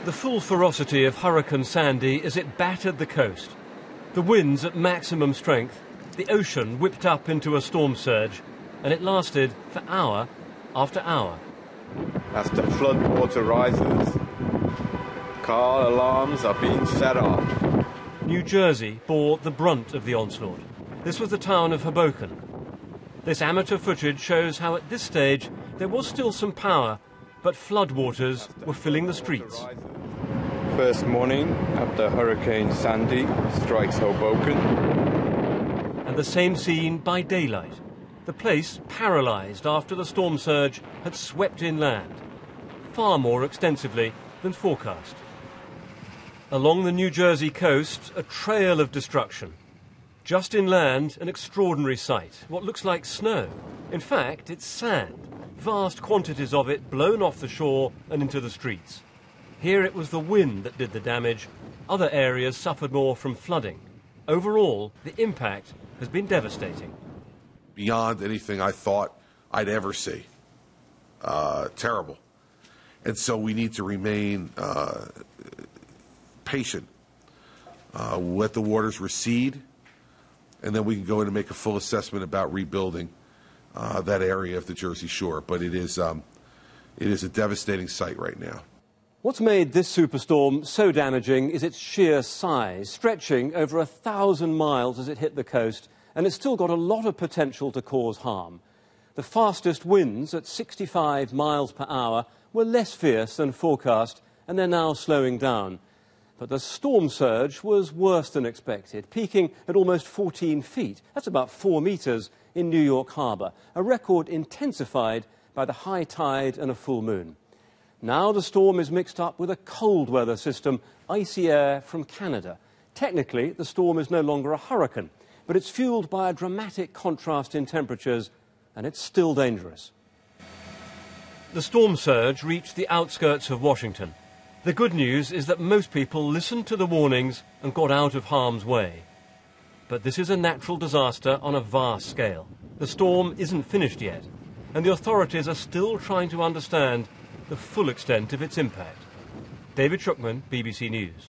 The full ferocity of Hurricane Sandy as it battered the coast. The winds at maximum strength, the ocean whipped up into a storm surge, and it lasted for hour after hour. As the floodwater rises, car alarms are being set off. New Jersey bore the brunt of the onslaught. This was the town of Hoboken. This amateur footage shows how at this stage there was still some power, but floodwaters were filling the streets. First morning after Hurricane Sandy strikes Hoboken. And the same scene by daylight. The place paralysed after the storm surge had swept inland, far more extensively than forecast. Along the New Jersey coast, a trail of destruction. Just inland, an extraordinary sight, what looks like snow. In fact, it's sand, vast quantities of it blown off the shore and into the streets. Here it was the wind that did the damage. Other areas suffered more from flooding. Overall, the impact has been devastating. Beyond anything I thought I'd ever see. Terrible. And so we need to remain patient. Let the waters recede, and then we can go in and make a full assessment about rebuilding that area of the Jersey Shore. But it is a devastating sight right now. What's made this superstorm so damaging is its sheer size, stretching over 1,000 miles as it hit the coast, and it's still got a lot of potential to cause harm. The fastest winds at 65 miles per hour were less fierce than forecast, and they're now slowing down. But the storm surge was worse than expected, peaking at almost 14 feet. That's about 4 meters in New York Harbor, a record intensified by the high tide and a full moon. Now the storm is mixed up with a cold weather system, icy air from Canada. Technically, the storm is no longer a hurricane, but it's fueled by a dramatic contrast in temperatures, and it's still dangerous. The storm surge reached the outskirts of Washington. The good news is that most people listened to the warnings and got out of harm's way. But this is a natural disaster on a vast scale. The storm isn't finished yet, and the authorities are still trying to understand the full extent of its impact. David Shukman, BBC News.